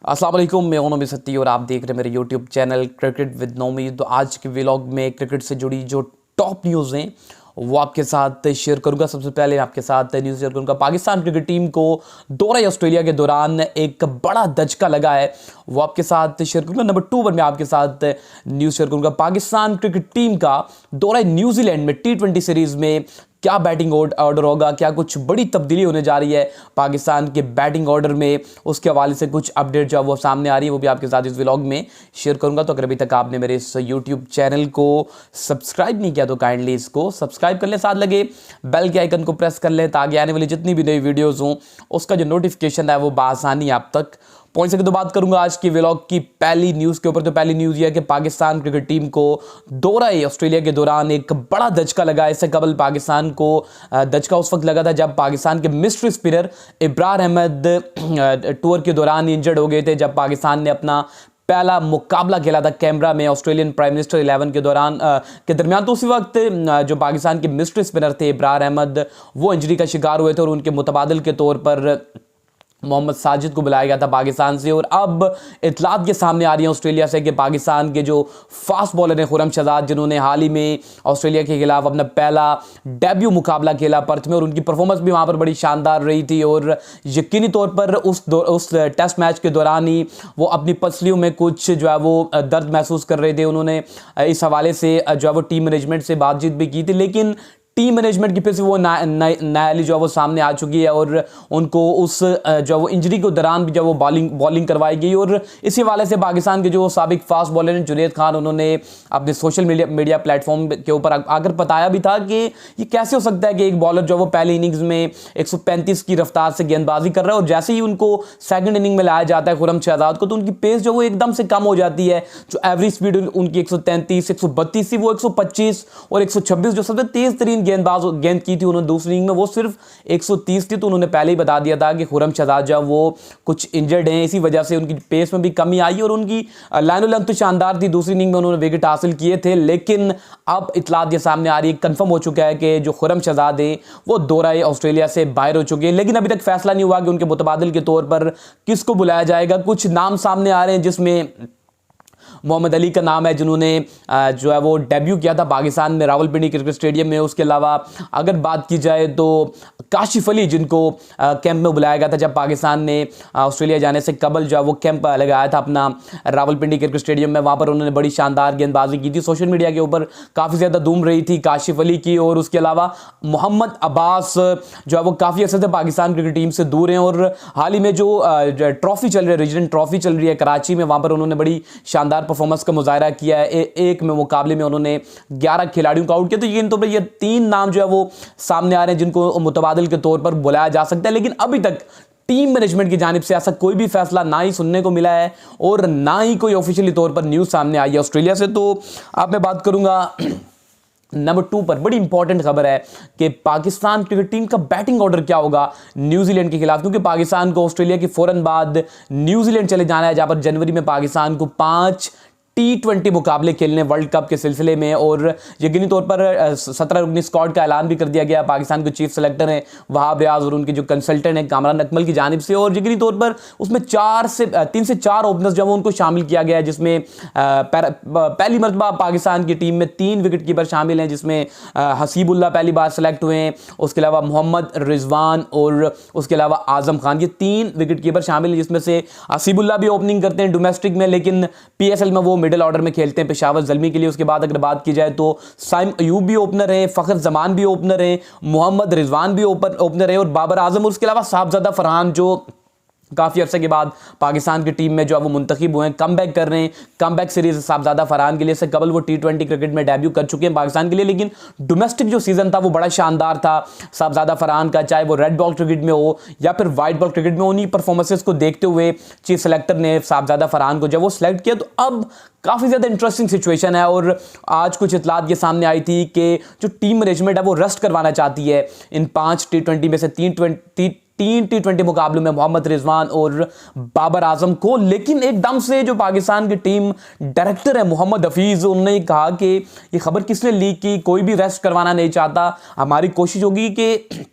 अस्सलाम वालेकुम, मैं हूं नबी सत्ती और आप देख रहे हैं मेरे YouTube channel cricket with Nomi. तो आज के व्लॉग में क्रिकेट से जुड़ी जो टॉप न्यूज़ हैं वो आपके साथ शेयर करूंगा। सबसे पहले आपके साथ न्यूज़ शेयर करूंगा, पाकिस्तान क्रिकेट टीम को दौरा ऑस्ट्रेलिया के दौरान एक बड़ा धचका लगा है, वो आपके साथ शेयर करूंगा। नंबर 2 पर मैं आपके साथ न्यूज़ शेयर करूंगा, पाकिस्तान क्रिकेट टीम का दौरा न्यूजीलैंड में T20 सीरीज़ में क्या बैटिंग ऑर्डर होगा, क्या कुछ बड़ी तब्दीली होने जा रही है पाकिस्तान के बैटिंग ऑर्डर में, उसके हवाले से कुछ अपडेट जो है वो सामने आ रही है, वो भी आपके साथ इस व्लॉग में शेयर करूंगा। तो अगर अभी तक आपने मेरे इस यूट्यूब चैनल को सब्सक्राइब नहीं किया तो काइंडली इसको सब्सक्राइब कर लें, साथ लगे बेल के आइकन को प्रेस कर लें ताकि आने वाली जितनी भी नई वीडियोज़ हों उसका जो नोटिफिकेशन है वो बआसानी आप तक पहुंच सके। तो बात करूंगा आज की व्लॉग की पहली न्यूज़ के ऊपर। तो पहली न्यूज़ ये है कि पाकिस्तान क्रिकेट टीम को दौरा ऑस्ट्रेलिया के दौरान एक बड़ा धचका लगा। इससे कबल पाकिस्तान को धचका उस वक्त लगा था जब पाकिस्तान के mystery spinner Ibrar Ahmed tour के दौरान इंजर्ड हो गए थे, जब पाकिस्तान ने अपना पहला मुकाबला खेला था कैमरा में ऑस्ट्रेलियन प्राइम मिनिस्टर 11 के दौरान के दरमियान। तो उसी वक्त जो पाकिस्तान के मिस्ट्री स्पिनर थे इब्रार अहमद, वो इंजरी का शिकार हुए थे और उनके मुतबादिल के तौर पर मोहम्मद साजिद को बुलाया गया था पाकिस्तान से। और अब इतलात के सामने आ रही है ऑस्ट्रेलिया से कि पाकिस्तान के जो फास्ट बॉलर हैं खुर्रम शहजाद, जिन्होंने हाल ही में ऑस्ट्रेलिया के खिलाफ अपना पहला डेब्यू मुकाबला खेला पर्थ में, और उनकी परफॉर्मेंस भी वहाँ पर बड़ी शानदार रही थी। और यकीनी तौर पर उस टेस्ट मैच के दौरान ही वो अपनी पसलियों में कुछ जो है वो दर्द महसूस कर रहे थे। उन्होंने इस हवाले से जो है वो टीम मैनेजमेंट से बातचीत भी की थी, लेकिन टीम मैनेजमेंट की फिर से वो नयाली जो है वो सामने आ चुकी है और उनको उस जो वो इंजरी के दौरान भी जब वो बॉलिंग करवाई गई। और इसी हवाले से पाकिस्तान के जो साबिक फास्ट बॉलर हैं जुनैद खान, उन्होंने अपने सोशल मीडिया प्लेटफॉर्म के ऊपर आकर बताया भी था कि ये कैसे हो सकता है कि एक बॉलर जो वो पहली इनिंग्स में 135 की रफ्तार से गेंदबाजी कर रहा है और जैसे ही उनको सेकंड इनिंग में लाया जाता है खुर्रम शहजाद को, तो उनकी पेस जो वो एकदम से कम हो जाती है। जो एवरेज स्पीड उनकी 133 132 थी, वो 125 और 126 जो सबसे तेज तरीन गेंद की थी उन्होंने दूसरी इनिंग में, वो सिर्फ 130 थी। तो उन्होंने पहले ही बता दिया था कि खुर्रम शहजाद जो वो कुछ इंजर्ड हैं, इसी वजह से उनकी पेस में भी कमी आई और उनकी लाइन लेंथ तो शानदार थी। दूसरी इनिंग में उन्होंने विकेट हासिल किए थे, लेकिन अब इतलात ये सामने आ रही है, कंफर्म हो चुका है कि जो खुर्रम शहजाद है वो दौरा ऑस्ट्रेलिया से बाहर हो चुके हैं। लेकिन अभी तक फैसला नहीं हुआ कि उनके मुतबादिल के तौर पर किसको बुलाया जाएगा। कुछ नाम सामने आ रहे हैं जिसमें मोहम्मद अली का नाम है, जिन्होंने जो है वो डेब्यू किया था पाकिस्तान में रावलपिंडी क्रिकेट स्टेडियम में। उसके अलावा अगर बात की जाए तो काशिफ अली, जिनको कैंप में बुलाया गया था जब पाकिस्तान ने ऑस्ट्रेलिया जाने से कबल जो है वो कैंप लगाया था अपना रावलपिंडी क्रिकेट स्टेडियम में, वहाँ पर उन्होंने बड़ी शानदार गेंदबाजी की थी। सोशल मीडिया के ऊपर काफ़ी ज़्यादा धूम रही थी काशिफ अली की। और उसके अलावा मोहम्मद अब्बास जो है वो काफ़ी अर्से से पाकिस्तान क्रिकेट टीम से दूर हैं और हाल ही में जो ट्रॉफी चल रही है, रीजनल ट्रॉफी चल रही है कराची में, वहाँ पर उन्होंने बड़ी शानदार परफॉर्मेंस का मुजाहरा किया है। एक में मुकाबले में उन्होंने 11 खिलाड़ियों को आउट किया। तो ये 3 नाम जो है वो सामने आ रहे हैं जिनको मुतबादिल के तौर पर बुलाया जा सकता है। लेकिन अभी तक टीम मैनेजमेंट की जानिब से ऐसा कोई भी फैसला ना ही सुनने को मिला है और ना ही कोई ऑफिशियली तौर पर न्यूज़ सामने आई है ऑस्ट्रेलिया से। तो अब मैं बात करूंगा नंबर 2 पर। बड़ी इंपॉर्टेंट खबर है कि पाकिस्तान क्रिकेट टीम का बैटिंग ऑर्डर क्या होगा न्यूजीलैंड के खिलाफ, क्योंकि पाकिस्तान को ऑस्ट्रेलिया के फौरन बाद न्यूजीलैंड चले जाना है, जहां पर जनवरी में पाकिस्तान को 5 T20 मुकाबले खेलने वर्ल्ड कप के सिलसिले में। और यकीनी तौर पर 17-19 स्क्वाड का ऐलान भी कर दिया गया। पाकिस्तान के चीफ सेलेक्टर हैं वहाब रियाज और उनके जो कंसल्टेंट हैं कामरान अकमल की जानिब से, और यकीनी तौर पर उसमें 3 से 4 ओपनर्स जो उनको शामिल किया गया है, जिसमें पहली मरतबा पाकिस्तान की टीम में 3 विकेट कीपर शामिल हैं, जिसमें हसीबुल्ला पहली बार सेलेक्ट हुए हैं, उसके अलावा मोहम्मद रिजवान और उसके अलावा आजम खान, ये 3 विकेट कीपर शामिल हैं, जिसमें से हसीबुल्ला भी ओपनिंग करते हैं डोमेस्टिक में, लेकिन PSL में वो मिडिल ऑर्डर में खेलते हैं पेशावर जल्मी के लिए। उसके बाद अगर बात की जाए तो साइम अयूब भी ओपनर है, फखर जमान भी ओपनर है, मोहम्मद रिजवान भी ओपनर है और बाबर आजम और उसके अलावा साहबजादा फरहान जो काफ़ी अरसे के बाद पाकिस्तान की टीम में जो है वो मुंतखब हुए हैं, कम बैक कर रहे हैं। कम बैक सीरीज साहबजादा फरहान के लिए से कबल वो T20 क्रिकेट में डेब्यू कर चुके हैं पाकिस्तान के लिए, लेकिन डोमेस्टिक जो सीजन था वो बड़ा शानदार था साहबजादा फरहान का, चाहे वो रेड बॉल क्रिकेट में हो या फिर वाइट बॉल क्रिकेट में। उन्हीं परफॉर्मेंसेस को देखते हुए चीफ सेलेक्टर ने साहबजादा फरहान को जब वो सिलेक्ट किया, तो अब काफ़ी ज़्यादा इंटरेस्टिंग सिचुएशन है। और आज कुछ इतलात ये सामने आई थी कि जो टीम मैनेजमेंट है वो रेस्ट करवाना चाहती है इन 5 T20 में से 3 T20 मुकाबलों में मोहम्मद रिजवान और बाबर आजम को। लेकिन एकदम से जो पाकिस्तान की टीम डायरेक्टर है मोहम्मद हफीज़, उन्होंने कहा कि ये खबर किसने लीक की, कोई भी रेस्ट करवाना नहीं चाहता, हमारी कोशिश होगी कि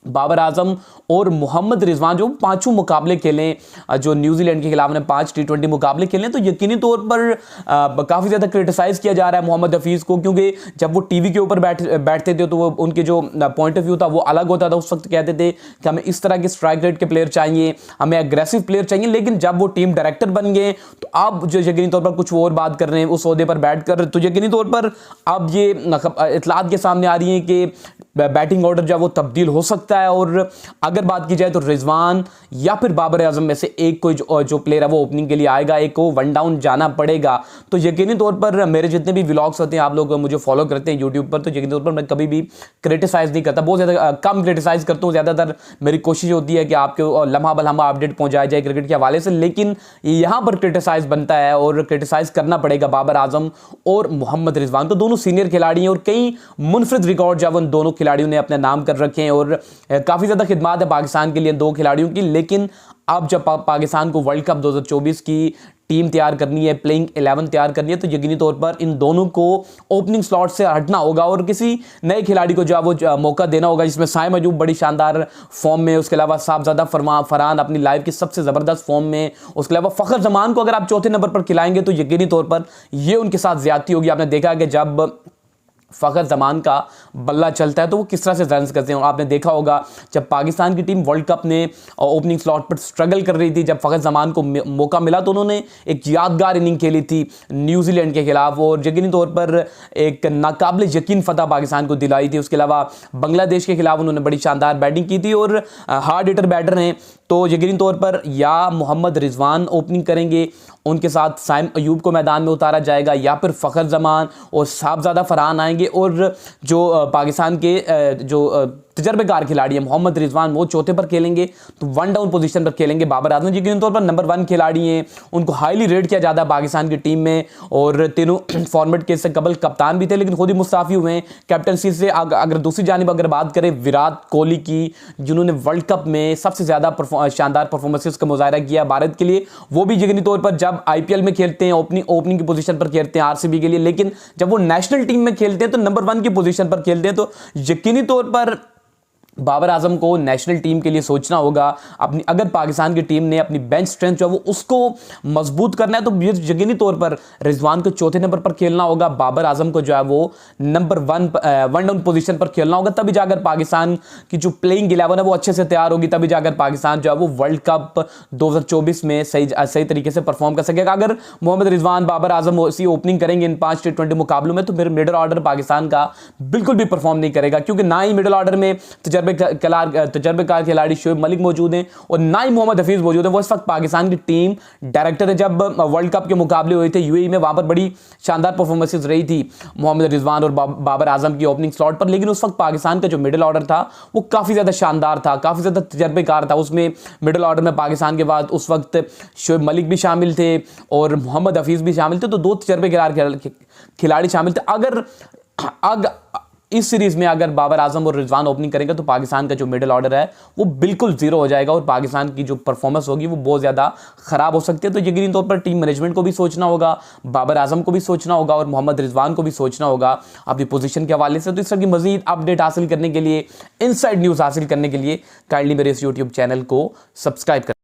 बाबर आजम और मोहम्मद रिजवान जो पांचों मुकाबले खेले, जो न्यूजीलैंड के खिलाफ ने 5 T20 मुकाबले खेले, तो यकीनी तौर पर काफ़ी ज़्यादा क्रिटिसाइज़ किया जा रहा है मोहम्मद हफीज़ को, क्योंकि जब वो टीवी के ऊपर बैठते थे तो वो उनके जो पॉइंट ऑफ व्यू था वो अलग होता था। उस वक्त कहते थे कि हमें इस तरह के स्ट्राइक रेट के प्लेयर चाहिए, हमें एग्रेसिव प्लेयर चाहिए, लेकिन जब वो टीम डायरेक्टर बन गए तो अब जो यकीनी तौर पर कुछ और बात कर रहे हैं उस ओहदे पर बैठ कर, तो यकीनी तौर पर अब ये इतलात के सामने आ रही हैं कि बैटिंग ऑर्डर जो वो तब्दील हो सकता है। और अगर बात की जाए तो रिजवान या फिर बाबर आजम में से एक कोई जो प्लेयर है वो ओपनिंग के लिए आएगा, एक को वन डाउन जाना पड़ेगा। तो यकीनी तौर पर मेरे जितने भी व्लॉग्स होते हैं, आप लोग मुझे फॉलो करते हैं यूट्यूब पर, तो यकीनी तौर पर मैं कभी भी क्रिटिसाइज़ नहीं करता, बहुत ज़्यादा कम क्रिटिसाइज़ करता हूँ। ज़्यादातर मेरी कोशिश होती है कि आपके लम्हा बलम्हा अपडेट पहुँचाया जाए क्रिकेट के हवाले से, लेकिन यहाँ पर क्रिटिसाइज़ बनता है और क्रिटिसाइज़ करना पड़ेगा बाबर आजम और मोहम्मद रिजवान को। दोनों सीनियर खिलाड़ी हैं और कई मुनफरिद रिकॉर्ड जब उन दोनों खिलाड़ियों ने अपने नाम कर रखे हैं और काफ़ी ज़्यादा खिदमत है पाकिस्तान के लिए दो खिलाड़ियों की। लेकिन अब जब पाकिस्तान को वर्ल्ड कप 2024 की टीम तैयार करनी है, प्लेइंग 11 तैयार करनी है, तो यकीनी तौर पर इन दोनों को ओपनिंग स्लॉट से हटना होगा और किसी नए खिलाड़ी को जो वो मौका देना होगा, जिसमें साइम अयूब बड़ी शानदार फॉर्म में, उसके अलावा साहबजादा फरहान अपनी लाइफ की सबसे ज़बरदस्त फॉर्म में, उसके अलावा फ़खर जमान को अगर आप चौथे नंबर पर खिलाएंगे तो यकीनी तौर पर यह उनके साथ ज्यादती होगी। आपने देखा कि जब फ़खर जमान का बल्ला चलता है तो वो किस तरह से रन करते हैं। आपने देखा होगा जब पाकिस्तान की टीम वर्ल्ड कप में ओपनिंग स्लॉट पर स्ट्रगल कर रही थी, जब फ़खर जमान को मौका मिला तो उन्होंने एक यादगार इनिंग खेली थी न्यूजीलैंड के खिलाफ और यकीनी तौर पर एक नाकाबिल यकीन फतह पाकिस्तान को दिलाई थी। उसके अलावा बांग्लादेश के खिलाफ उन्होंने बड़ी शानदार बैटिंग की थी और हार्ड हिटर बैटर हैं, तो यकीनी तौर पर या मोहम्मद रिजवान ओपनिंग करेंगे, उनके साथ साइम अयूब को मैदान में उतारा जाएगा, या फिर फ़खर जमान और साहबजादा फरहान आएंगे और जो पाकिस्तान के जो तजर्बेकार खिलाड़ी है मोहम्मद रिजवान वो चौथे पर खेलेंगे, तो वन डाउन पोजीशन पर खेलेंगे बाबर आजम। यकीनी तौर पर नंबर 1 खिलाड़ी हैं, उनको हाईली रेट किया जाता है पाकिस्तान की टीम में और तीनों फॉर्मेट के से कबल कप्तान भी थे, लेकिन खुद ही मुस्ताफ़ी हुए हैं कैप्टनसी से। अगर दूसरी जानिब अगर बात करें विराट कोहली की, जिन्होंने वर्ल्ड कप में सबसे ज़्यादा शानदार परफॉर्मेंसेस का मुजाहरा किया भारत के लिए, वो भी यकीनी तौर पर जब IPL में खेलते हैं ओपनिंग की पोजीशन पर खेलते हैं RCB के लिए, लेकिन जब वो नेशनल टीम में खेलते हैं तो नंबर 1 की पोजीशन पर खेलते हैं। तो यकीनी तौर पर बाबर आजम को नेशनल टीम के लिए सोचना होगा। अपनी अगर पाकिस्तान की टीम ने अपनी बेंच स्ट्रेंथ जो है वो उसको मजबूत करना है तो यकीनी तौर पर रिजवान को चौथे नंबर पर खेलना होगा, बाबर आजम को जो है वो नंबर 1 वन डाउन पोजीशन पर खेलना होगा। तभी जाकर पाकिस्तान की जो प्लेइंग 11 है वो अच्छे से तैयार होगी, तभी जाकर पाकिस्तान जो है वो वर्ल्ड कप 2024 में सही तरीके से परफॉर्म कर सकेगा। अगर मोहम्मद रिजवान बाबर आजम इसी ओपनिंग करेंगे इन 5 T20 मुकाबलों में, तो फिर मिडिल ऑर्डर पाकिस्तान का बिल्कुल भी परफॉर्म नहीं करेगा, क्योंकि ना ही मिडिल ऑर्डर में तजर्बेकार खिलाड़ी शोएब मलिक मौजूद हैं और ना ही मोहम्मद हफीज मौजूद है। वो इस वक्त पाकिस्तान की टीम डायरेक्टर है। जब वर्ल्ड कप के मुकाबले हुए थे UAE में, वहां पर बड़ी शानदार परफॉर्मेंसेस रही थी मोहम्मद रिजवान और बाबर आजम की ओपनिंग स्लॉट पर, लेकिन उस वक्त पाकिस्तान का जो मिडिल ऑर्डर था वो काफ़ी ज़्यादा शानदार था, काफ़ी ज़्यादा तजर्बेकार था। उसमें मिडिल ऑर्डर में पाकिस्तान के बाद उस वक्त शोएब मलिक भी शामिल थे और मोहम्मद हफीज़ भी शामिल थे, तो 2 तजर्बेकार खिलाड़ी शामिल थे। अगर इस सीरीज में अगर बाबर आजम और रिजवान ओपनिंग करेंगे तो पाकिस्तान का जो मिडिल ऑर्डर है वो बिल्कुल जीरो हो जाएगा और पाकिस्तान की जो परफॉर्मेंस होगी वो बहुत ज़्यादा खराब हो सकती है। तो यकीनी तौर पर टीम मैनेजमेंट को भी सोचना होगा, बाबर आजम को भी सोचना होगा और मोहम्मद रिजवान को भी सोचना होगा अपनी पोजीशन के हवाले से। तो इस तरह की मजीद अपडेट हासिल करने के लिए, इनसाइड न्यूज़ हासिल करने के लिए काइंडली मेरे इस यूट्यूब चैनल को सब्सक्राइब करें।